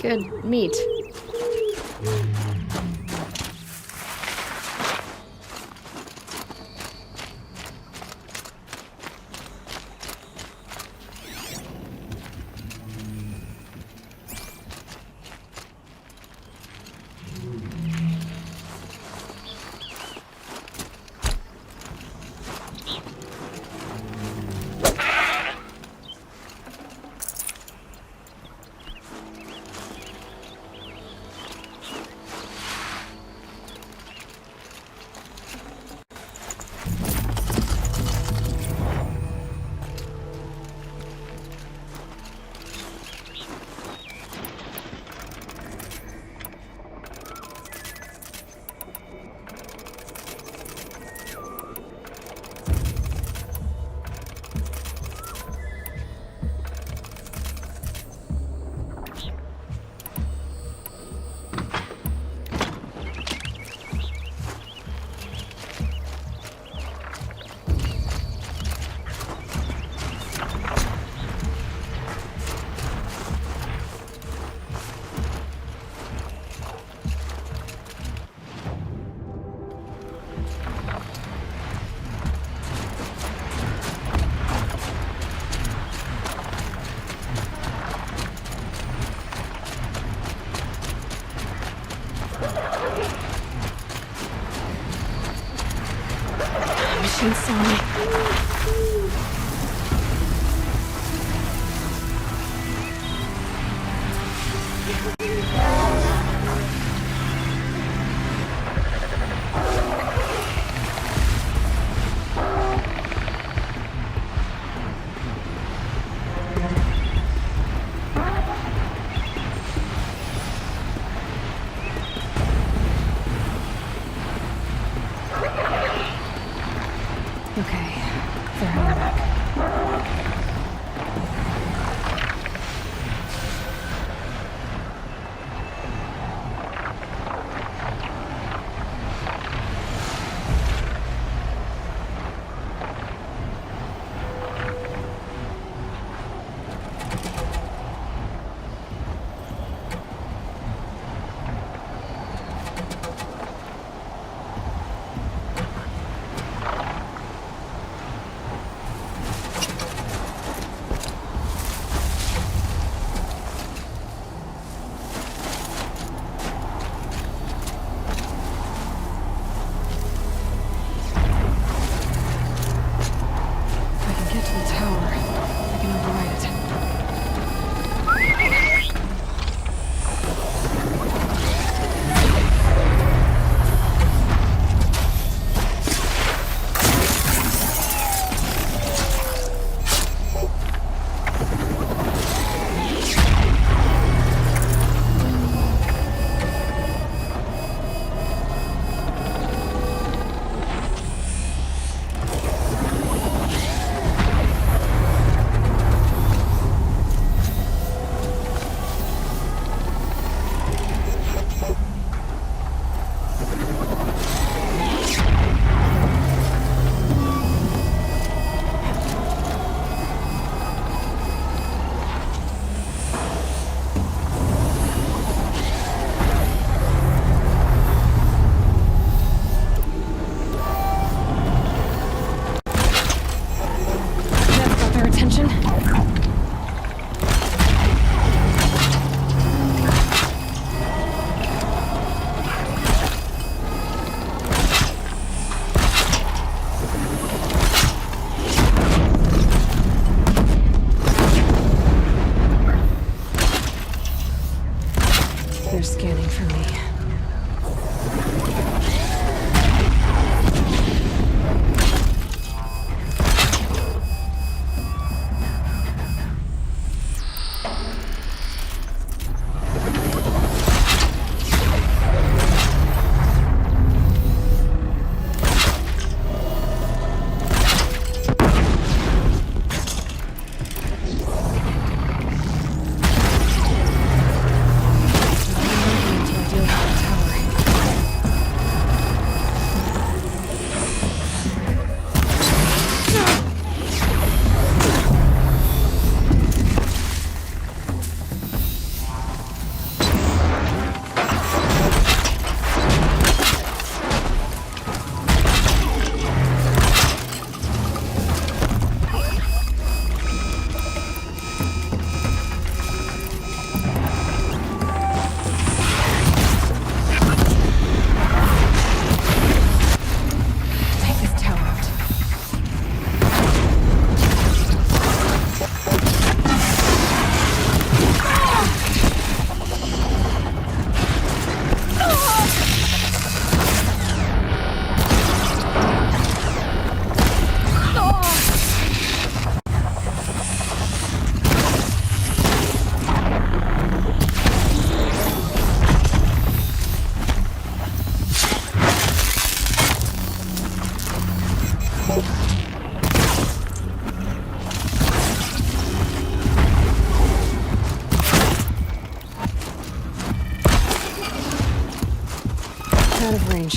good meat. Machine saw me. Okay, they're on my back.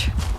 much.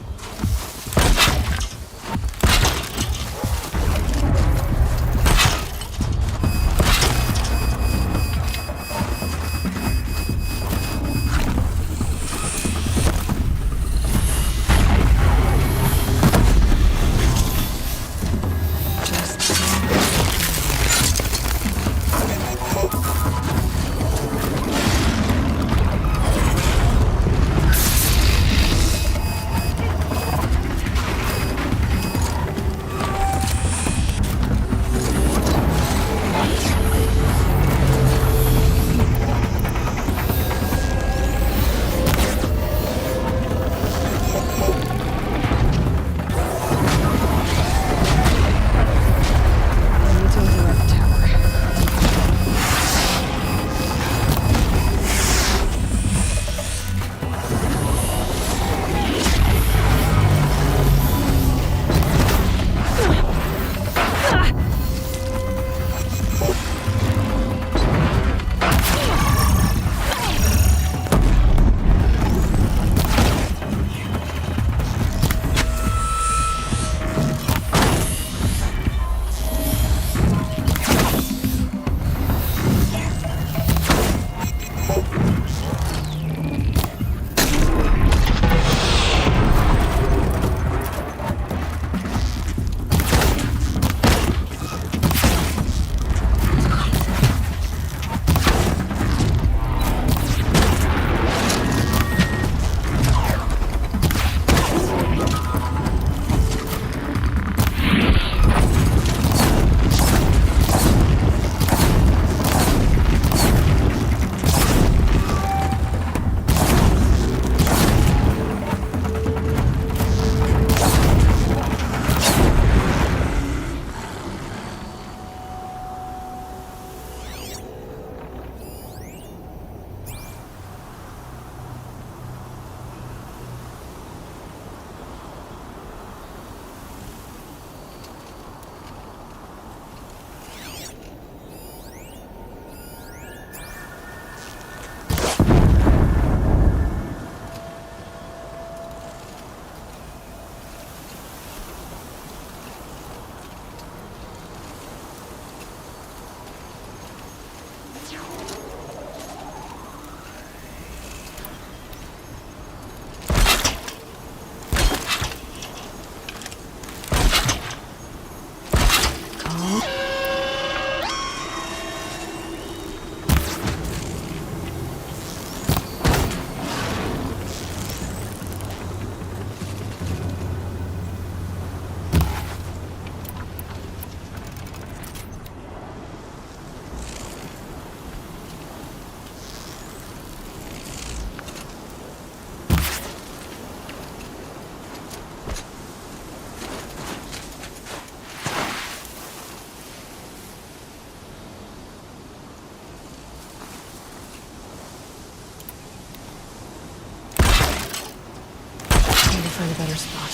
Find a better spot.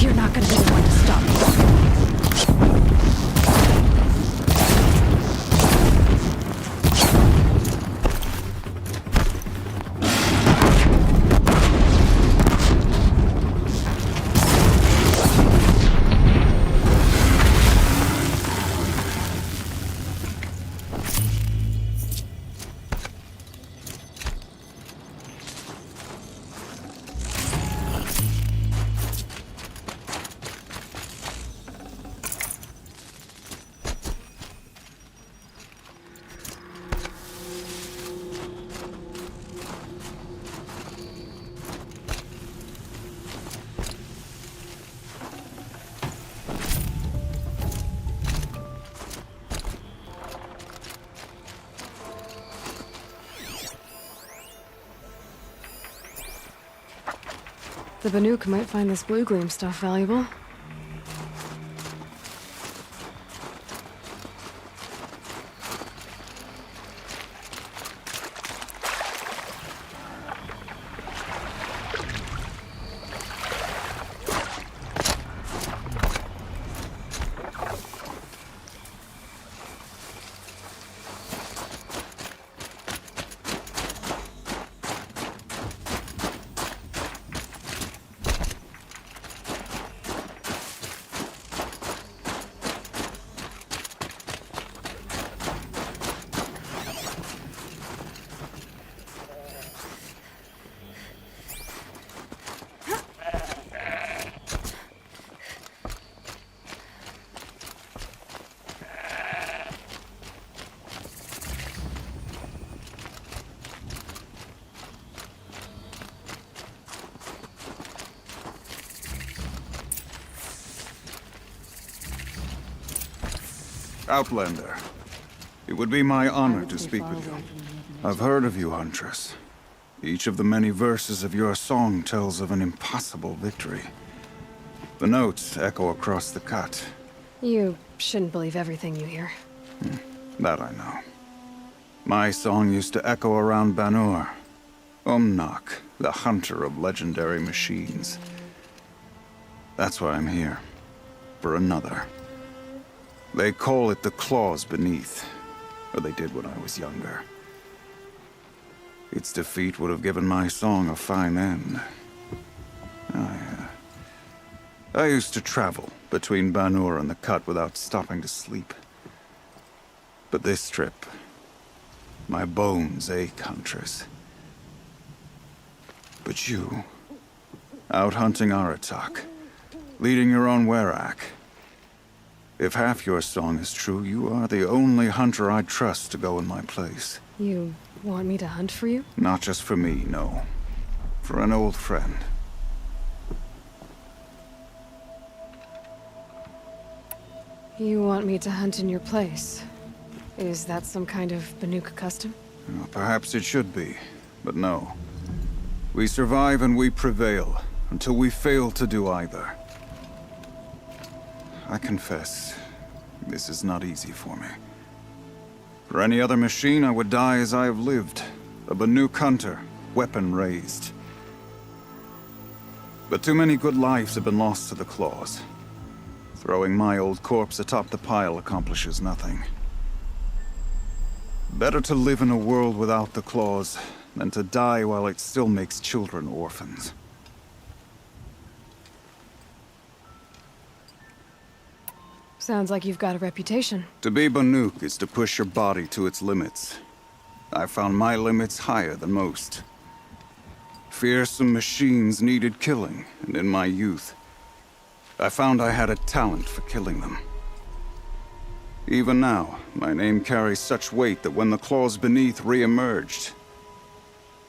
You're not gonna be the one to stop me. The Banuk might find this blue gleam stuff valuable. Outlander. It would be my honor to speak with you. I've heard of you, Huntress. Each of the many verses of your song tells of an impossible victory. The notes echo across the cut. You shouldn't believe everything you hear. That I know. My song used to echo around Banur. Umnak, the hunter of legendary machines. That's why I'm here. For another. They call it the Claws Beneath. Or they did when I was younger. Its defeat would have given my song a fine end. I used to travel between Banur and the Cut without stopping to sleep. But this trip, my bones ache, Huntress. But you, out hunting Aratak, leading your own Werak. If half your song is true, you are the only hunter I'd trust to go in my place. You want me to hunt for you? Not just for me, no. For an old friend. You want me to hunt in your place? Is that some kind of Banuk custom? Well, perhaps it should be, but no. We survive and we prevail, until we fail to do either. I confess, this is not easy for me. For any other machine, I would die as I have lived. A Banuk hunter, weapon raised. But too many good lives have been lost to the Claws. Throwing my old corpse atop the pile accomplishes nothing. Better to live in a world without the Claws than to die while it still makes children orphans. Sounds like you've got a reputation. To be Banuk is to push your body to its limits. I found my limits higher than most. Fearsome machines needed killing, and in my youth, I found I had a talent for killing them. Even now, my name carries such weight that when the Claws Beneath re-emerged,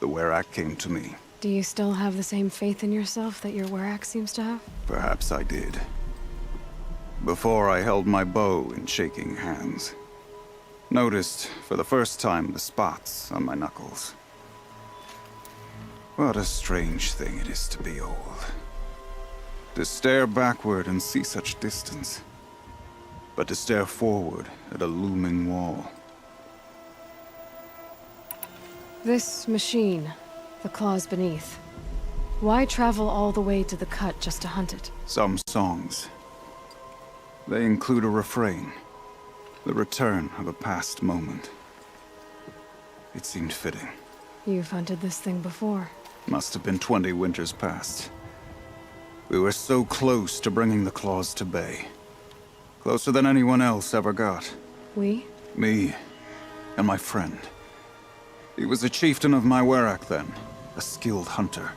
the Werak came to me. Do you still have the same faith in yourself that your Werak seems to have? Perhaps I did. Before I held my bow in shaking hands. Noticed, for the first time, the spots on my knuckles. What a strange thing it is to be old. To stare backward and see such distance. But to stare forward at a looming wall. This machine, the Claws Beneath. Why travel all the way to the Cut just to hunt it? Some songs. They include a refrain. The return of a past moment. It seemed fitting. You've hunted this thing before. Must have been 20 winters past. We were so close to bringing the Claws to bay. Closer than anyone else ever got. We? Me and my friend. He was a chieftain of my Werak then, a skilled hunter.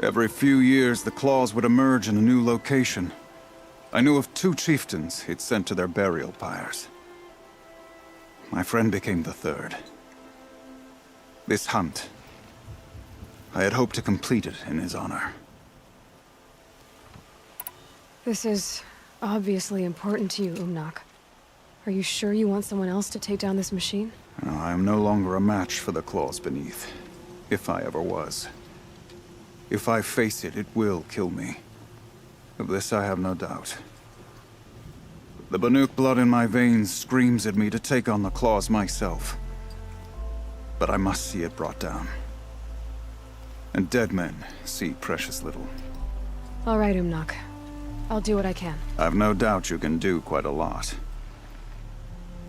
Every few years, the Claws would emerge in a new location. I knew of 2 chieftains he'd sent to their burial pyres. My friend became the 3rd. This hunt, I had hoped to complete it in his honor. This is obviously important to you, Umnak. Are you sure you want someone else to take down this machine? No, I am no longer a match for the Claws Beneath, if I ever was. If I face it, it will kill me. Of this I have no doubt. The Banuk blood in my veins screams at me to take on the Claws myself. But I must see it brought down. And dead men see precious little. All right, Umnak. I'll do what I can. I've no doubt you can do quite a lot.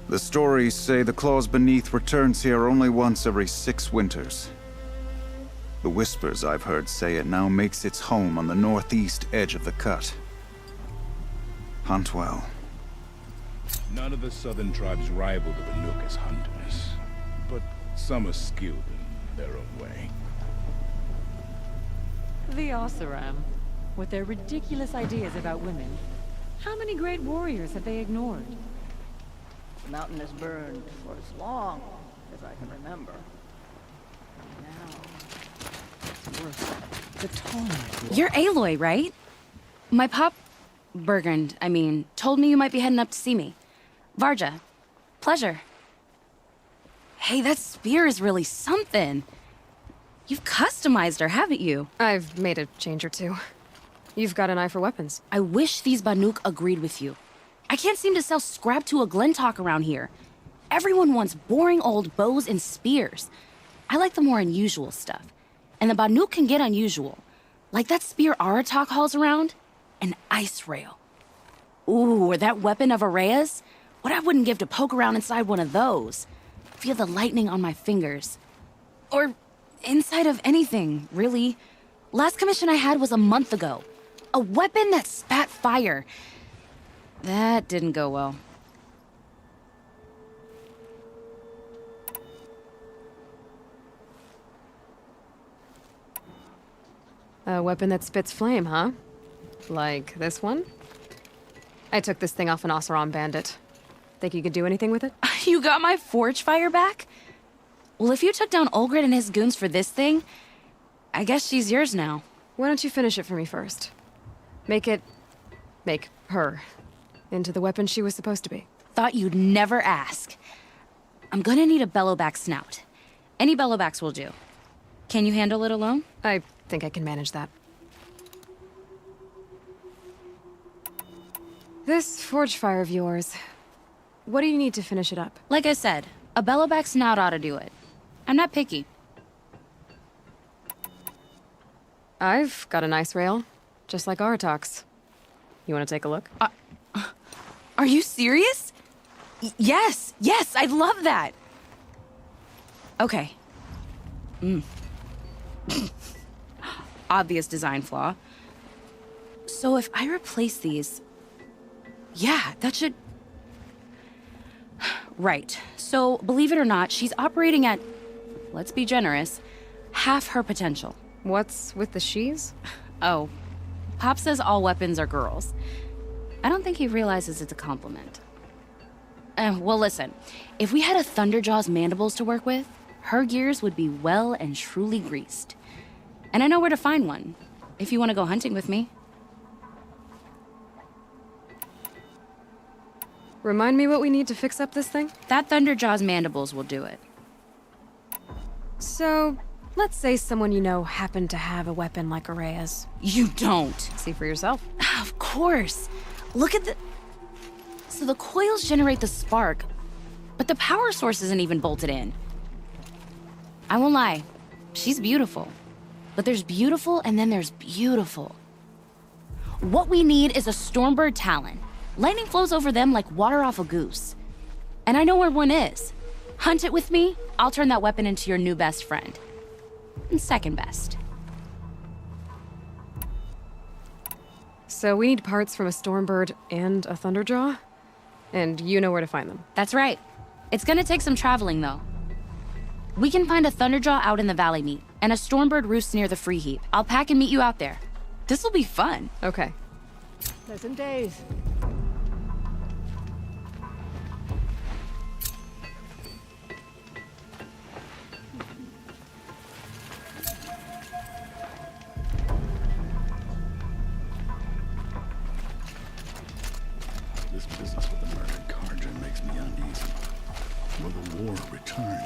The stories say the Claws Beneath returns here only once every 6 winters. The whispers I've heard say it now makes its home on the northeast edge of the Cut. Hunt well. None of the southern tribes rival the Banuk as hunters, but some are skilled in their own way. The Oseram, with their ridiculous ideas about women. How many great warriors have they ignored? The mountain has burned for as long as I can remember. Now, it's worse. The tone. You're Aloy, right? My pop... Bergund, I mean, told me you might be heading up to see me. Varja. Pleasure. Hey, that spear is really something. You've customized her, haven't you? I've made a change or two. You've got an eye for weapons. I wish these Banuk agreed with you. I can't seem to sell scrap to a Glentalk around here. Everyone wants boring old bows and spears. I like the more unusual stuff. And the Banuk can get unusual. Like that spear Aratak hauls around. An ice rail. Ooh, or that weapon of Araya's? What I wouldn't give to poke around inside one of those. Feel the lightning on my fingers. Or inside of anything, really. Last commission I had was a month ago. A weapon that spat fire. That didn't go well. A weapon that spits flame, huh? Like this one? I took this thing off an Oseram bandit. Think you could do anything with it? You got my forge fire back? Well, if you took down Olgrid and his goons for this thing, I guess she's yours now. Why don't you finish it for me first? Make her into the weapon she was supposed to be. Thought you'd never ask. I'm gonna need a bellowback snout. Any bellowbacks will do. Can you handle it alone? I think I can manage that. This forge fire of yours, what do you need to finish it up? Like I said, a bellowback snout ought to do it. I'm not picky. I've got a nice rail, just like Aratak's. You want to take a look? Are you serious? Yes, I'd love that. Okay. Obvious design flaw. So if I replace these... Yeah, that should... Right. So, believe it or not, she's operating at, let's be generous, half her potential. What's with the she's? Oh, Pop says all weapons are girls. I don't think he realizes it's a compliment. Well, listen. If we had a Thunderjaw's mandibles to work with, her gears would be well and truly greased. And I know where to find one, if you want to go hunting with me. Remind me what we need to fix up this thing? That Thunderjaw's mandibles will do it. So, let's say someone you know happened to have a weapon like Araya's. You don't. See for yourself. Of course. Look at the... So the coils generate the spark, but the power source isn't even bolted in. I won't lie. She's beautiful. But there's beautiful and then there's beautiful. What we need is a Stormbird Talon. Lightning flows over them like water off a goose. And I know where one is. Hunt it with me, I'll turn that weapon into your new best friend. And second best. So we need parts from a Stormbird and a Thunderjaw? And you know where to find them. That's right. It's gonna take some traveling, though. We can find a Thunderjaw out in the Valley Meet, and a Stormbird roosts near the Free Heap. I'll pack and meet you out there. This'll be fun. Okay. Pleasant days. This business with the murdered Kharja makes me uneasy. Will the war return?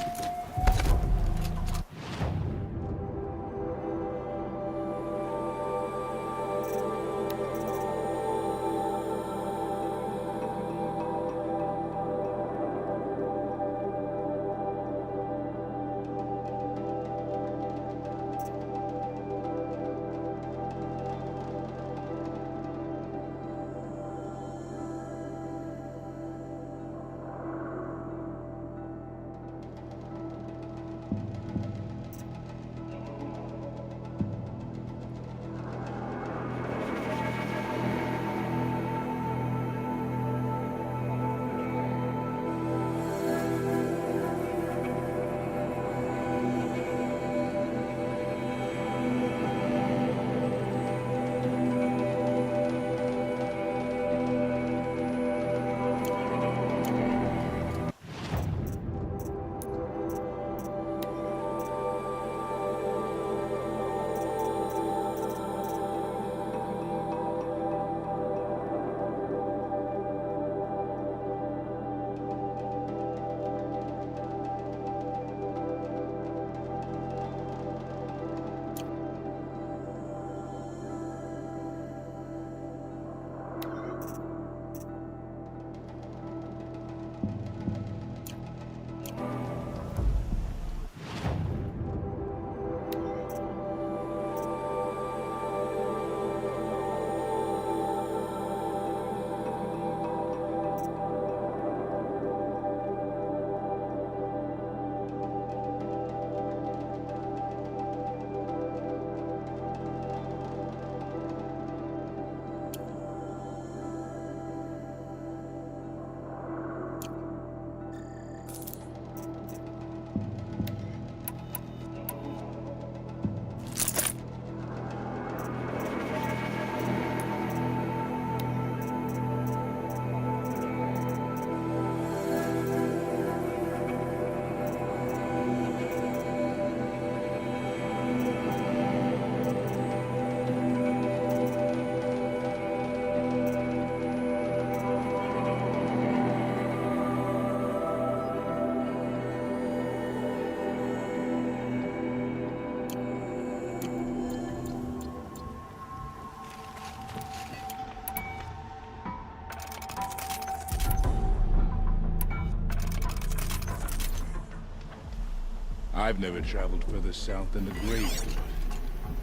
I've never traveled further south than the Gravewood.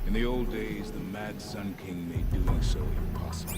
In the old days, the Mad Sun King made doing so impossible.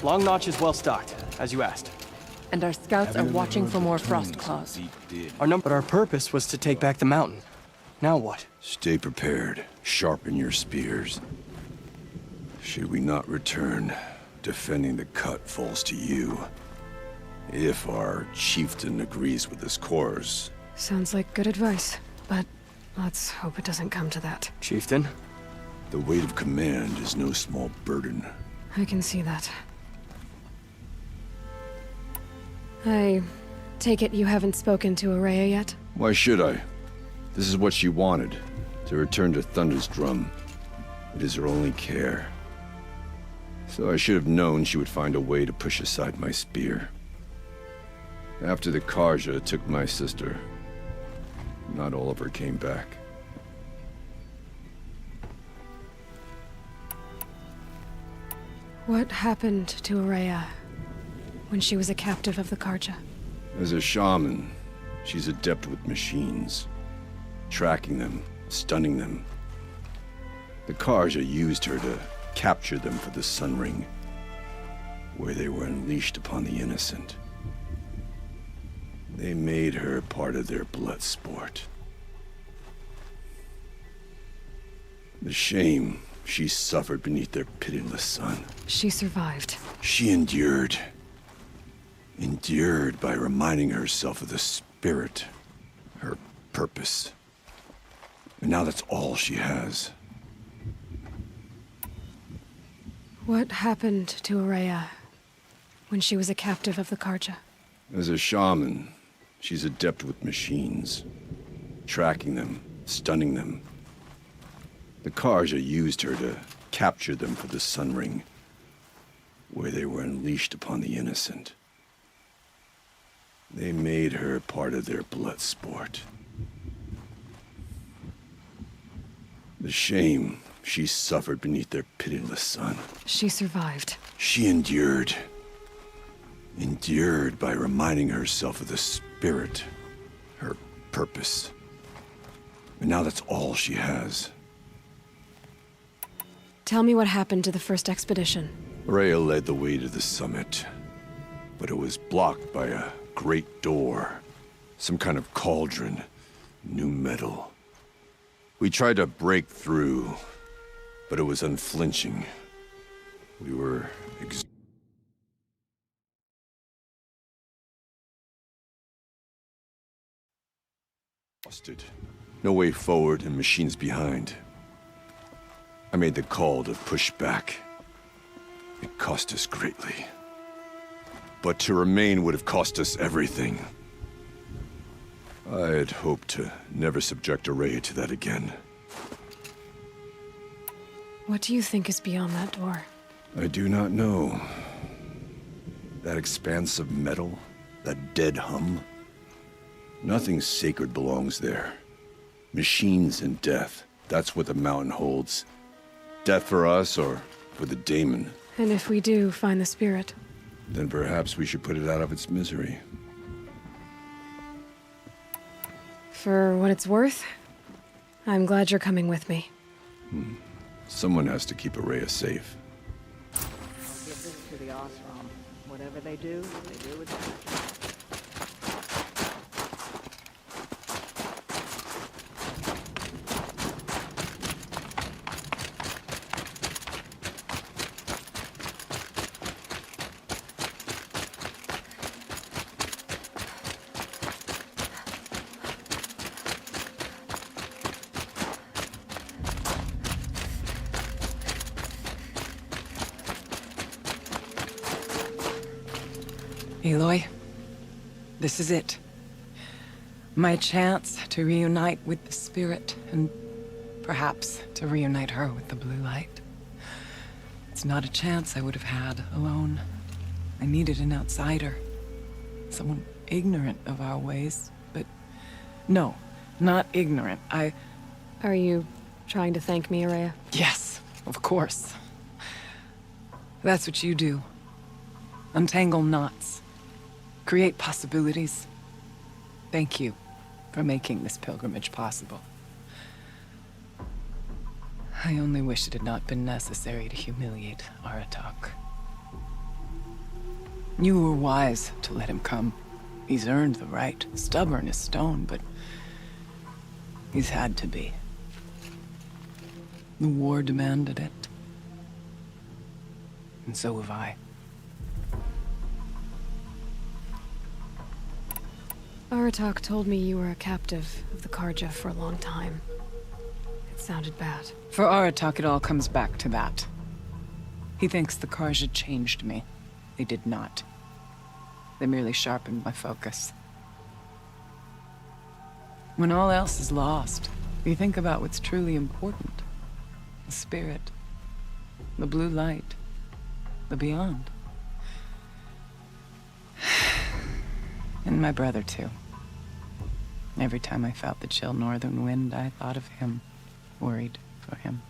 Long Notch is well stocked, as you asked. And our scouts are watching for more frost claws. But our purpose was to take back the mountain. Now what? Stay prepared. Sharpen your spears. Should we not return, defending the cut falls to you. If our chieftain agrees with his course. Sounds like good advice, but let's hope it doesn't come to that. Chieftain? The weight of command is no small burden. I can see that. I take it you haven't spoken to Araya yet? Why should I? This is what she wanted, to return to Thunder's Drum. It is her only care. So I should have known she would find a way to push aside my spear. After the Carja took my sister, not all of her came back. What happened to Araya when she was a captive of the Carja? As a shaman, she's adept with machines. Tracking them, stunning them. The Carja used her to capture them for the Sun Ring, where they were unleashed upon the innocent. They made her part of their blood sport. The shame she suffered beneath their pitiless sun. She survived. She endured. Endured by reminding herself of the spirit, her purpose. And now that's all she has. What happened to Araya when she was a captive of the Carja? As a shaman, she's adept with machines. Tracking them, stunning them. The Carja used her to capture them for the Sun Ring, where they were unleashed upon the innocent. They made her part of their blood sport. The shame she suffered beneath their pitiless sun. She survived. She endured. Endured by reminding herself of the spirit, her purpose. And now that's all she has. Tell me what happened to the first expedition. Rhea led the way to the summit, but it was blocked by a great door. Some kind of cauldron, new metal. We tried to break through, but it was unflinching. We were exhausted. No way forward and machines behind. I made the call to push back. It cost us greatly. but to remain would have cost us everything. I had hoped to never subject Ourea to that again. What do you think is beyond that door? I do not know. That expanse of metal, that dead hum. Nothing sacred belongs there. Machines and death, that's what the mountain holds. Death for us or for the daemon. And if we do find the spirit? Then perhaps we should put it out of its misery. For what it's worth, I'm glad you're coming with me. Someone has to keep Ourea safe. Give this to the Osram. Whatever they do with it. Aloy, this is it. My chance to reunite with the spirit, and perhaps to reunite her with the blue light. It's not a chance I would have had alone. I needed an outsider. Someone ignorant of our ways, but no, not ignorant. Are you trying to thank me, Ourea? Yes, of course. That's what you do. Untangle knots. Create possibilities. Thank you for making this pilgrimage possible. I only wish it had not been necessary to humiliate Aratak. You were wise to let him come. He's earned the right. Stubborn as stone, but he's had to be. The war demanded it. And so have I. Aratak told me you were a captive of the Carja for a long time. It sounded bad. For Aratak, it all comes back to that. He thinks the Carja changed me. They did not. They merely sharpened my focus. When all else is lost, you think about what's truly important. The spirit. The blue light. The beyond. And my brother, too. Every time I felt the chill northern wind, I thought of him. Worried for him.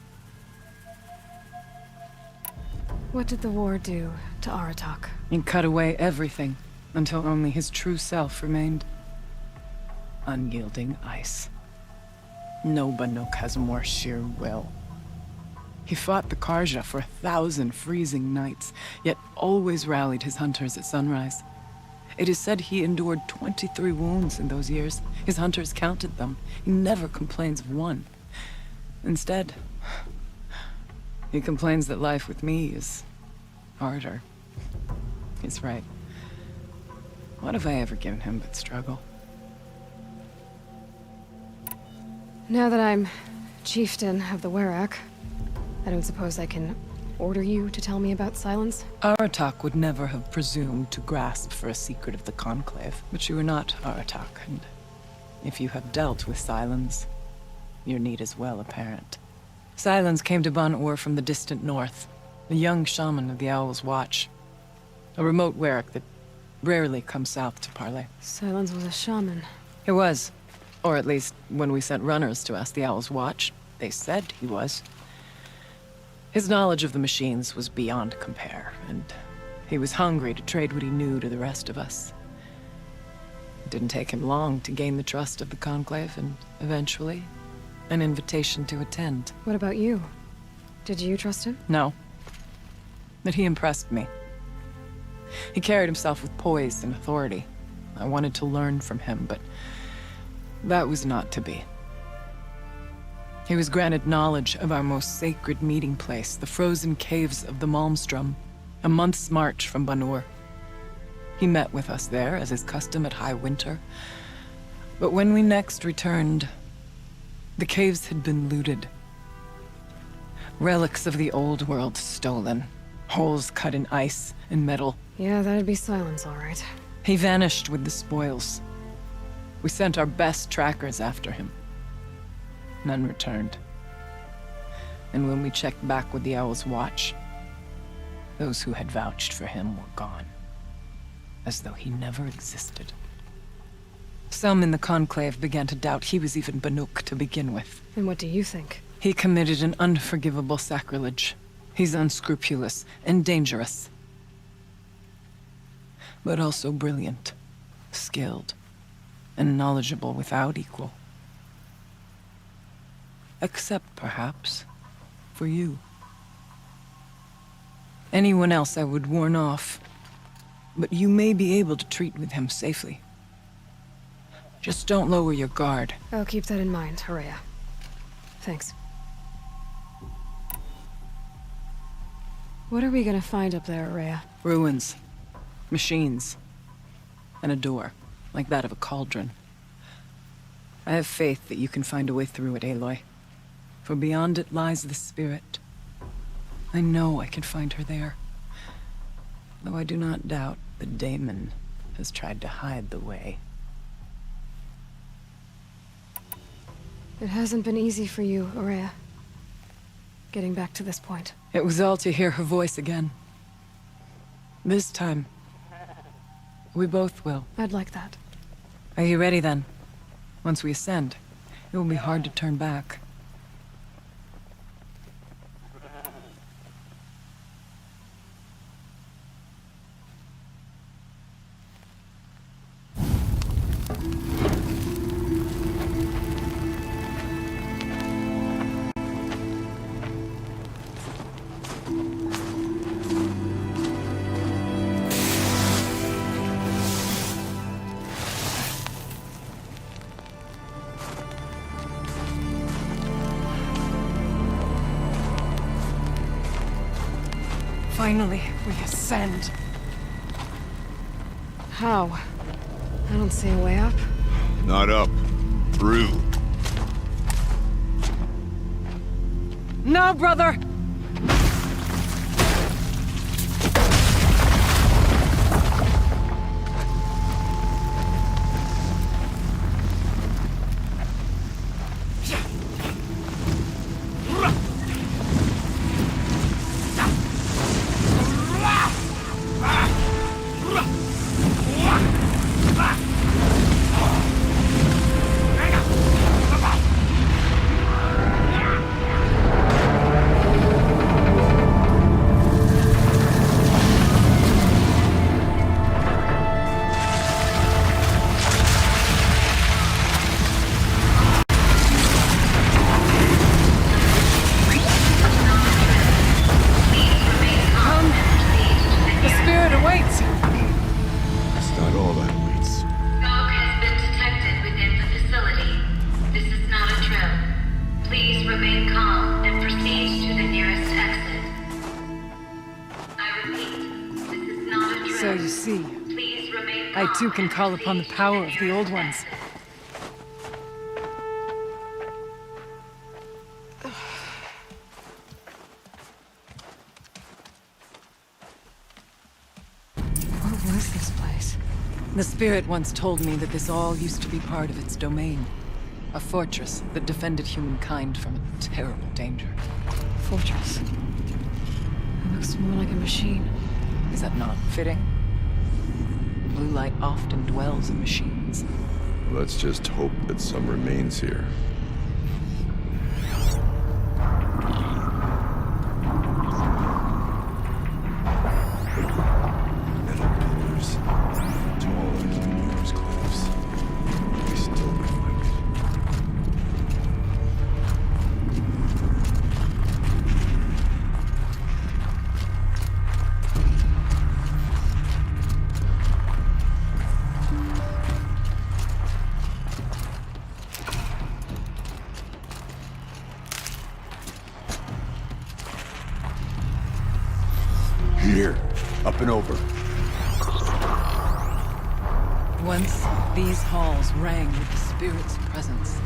What did the war do to Aratak? It cut away everything, until only his true self remained. Unyielding ice. No Banuk has more sheer will. He fought the Carja for 1,000 freezing nights, yet always rallied his hunters at sunrise. It is said he endured 23 wounds in those years. His hunters counted them. He never complains of one. Instead, he complains that life with me is harder. He's right. What have I ever given him but struggle? Now that I'm chieftain of the Werak, I don't suppose I can order you to tell me about Silence? Aratak would never have presumed to grasp for a secret of the Conclave. But you are not Aratak, and if you have dealt with Silence, your need is well apparent. Silence came to Ban-Ur from the distant north, a young shaman of the Owl's Watch. A remote Werak that rarely comes south to parley. Silence was a shaman. He was. Or at least, when we sent runners to ask the Owl's Watch, they said he was. His knowledge of the machines was beyond compare, and he was hungry to trade what he knew to the rest of us. It didn't take him long to gain the trust of the Conclave, and eventually, an invitation to attend. What about you? Did you trust him? No. But he impressed me. He carried himself with poise and authority. I wanted to learn from him, but that was not to be. He was granted knowledge of our most sacred meeting place, the frozen caves of the Malmstrom, a month's march from Ban-Ur. He met with us there, as is custom at high winter. But when we next returned, the caves had been looted. Relics of the old world stolen. Holes cut in ice and metal. Yeah, that'd be Silence, all right. He vanished with the spoils. We sent our best trackers after him. None returned. And when we checked back with the Owl's Watch, those who had vouched for him were gone. As though he never existed. Some in the Conclave began to doubt he was even Banuk to begin with. And what do you think? He committed an unforgivable sacrilege. He's unscrupulous and dangerous. But also brilliant, skilled, and knowledgeable without equal. Except, perhaps, for you. Anyone else I would warn off, but you may be able to treat with him safely. Just don't lower your guard. I'll keep that in mind, Horea. Thanks. What are we gonna find up there, Horea? Ruins, machines, and a door, like that of a cauldron. I have faith that you can find a way through it, Aloy. For beyond it lies the spirit. I know I can find her there. Though I do not doubt the Daemon has tried to hide the way. It hasn't been easy for you, Horea. Getting back to this point. It was all to hear her voice again. This time, we both will. I'd like that. Are you ready then? Once we ascend, it will be hard to turn back. Finally, we ascend. How? I don't see a way up. Not up. Through. No, brother! So you see, I too can call upon the power of the Old Ones. What was this place? The Spirit once told me that this all used to be part of its domain. A fortress that defended humankind from a terrible danger. Fortress. It looks more like a machine. Is that not fitting? Blue light often dwells in machines. Let's just hope that some remains here. Metal pillars, tall as the New Year's cliffs. We still may find it. Here, up and over. Once, these halls rang with the Spirit's presence.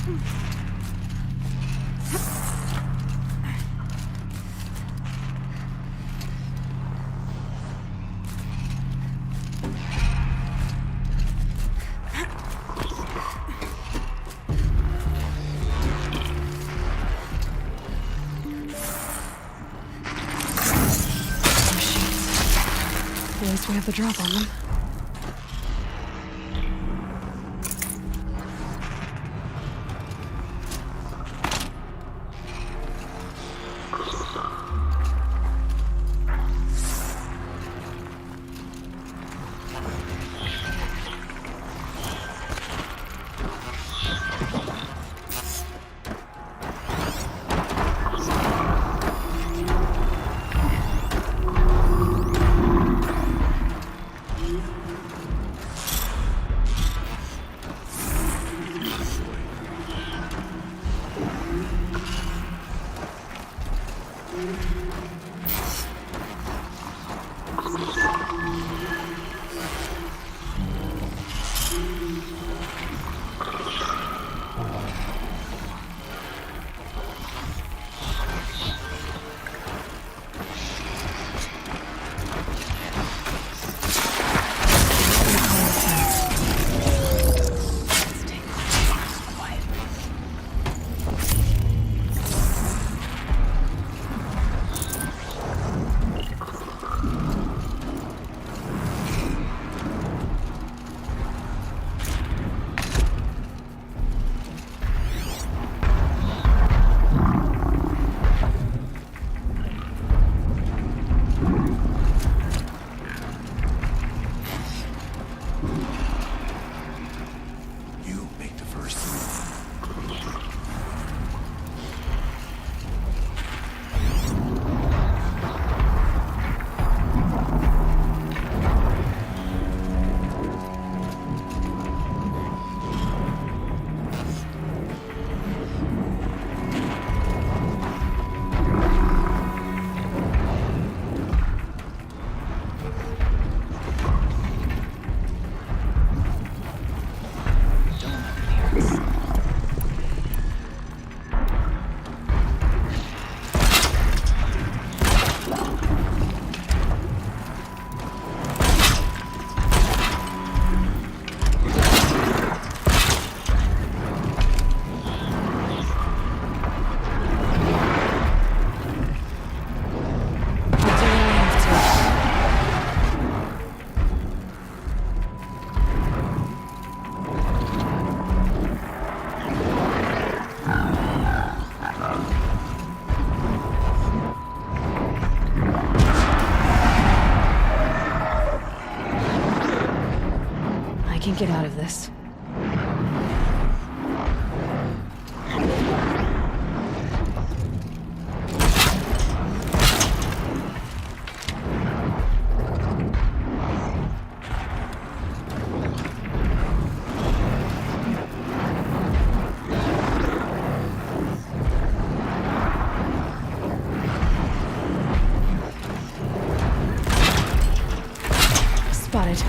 At least we have the drop on them. Get out of this. Spotted.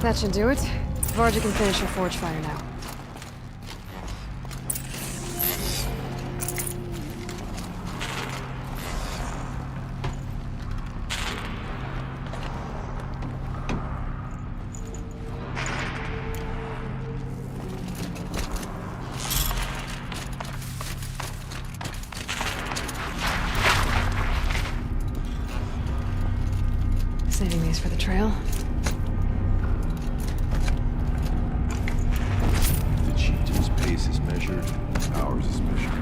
That should do it. Varga can finish her forge fire now. Saving these for the trail. The cheetah's pace is measured, ours is measured.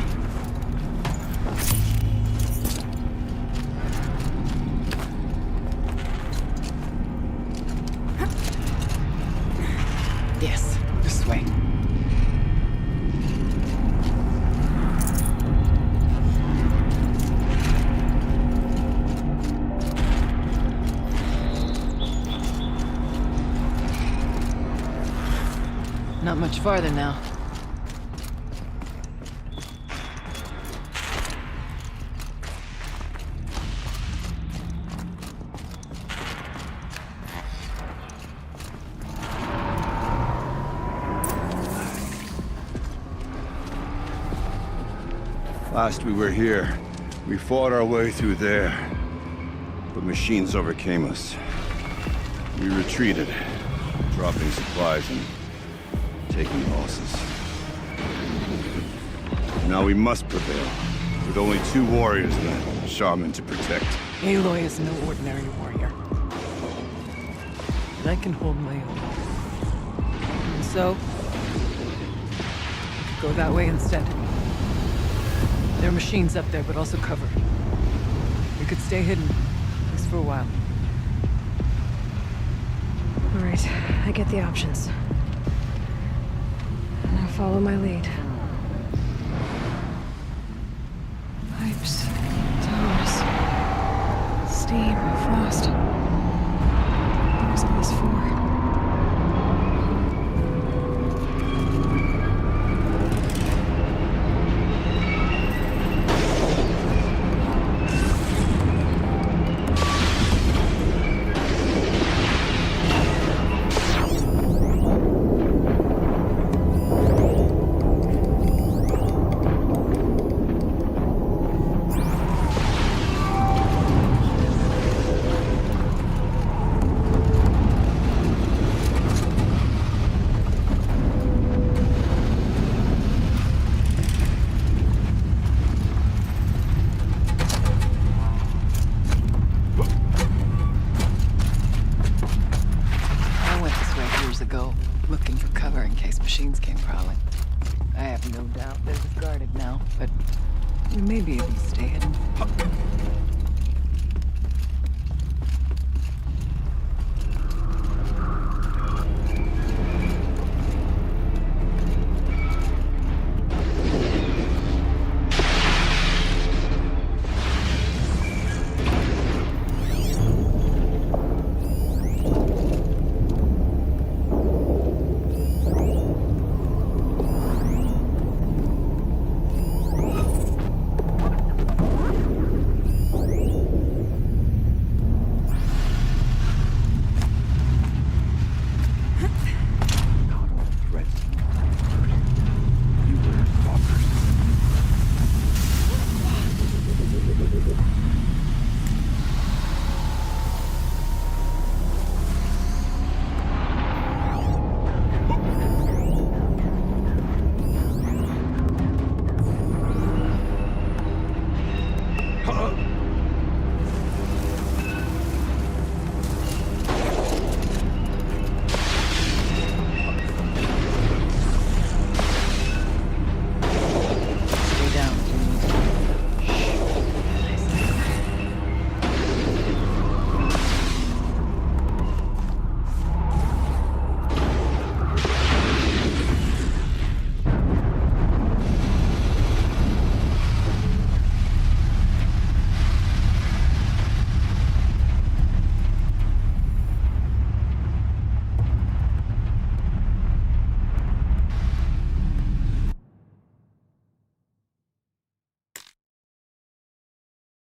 Yes, this way. Not much farther now. Last we were here, we fought our way through there. But machines overcame us. We retreated, dropping supplies and taking losses. Now we must prevail, with only 2 warriors and a shaman to protect. Aloy is no ordinary warrior. And I can hold my own. And so, we could go that way instead. There are machines up there, but also cover. We could stay hidden, at least for a while. All right, I get the options. Now follow my lead. Pipes, towers, steam, frost. What was all this for? Ago, looking for cover in case machines came crawling. I have no doubt they're guarded now, but we may be able to stay hidden.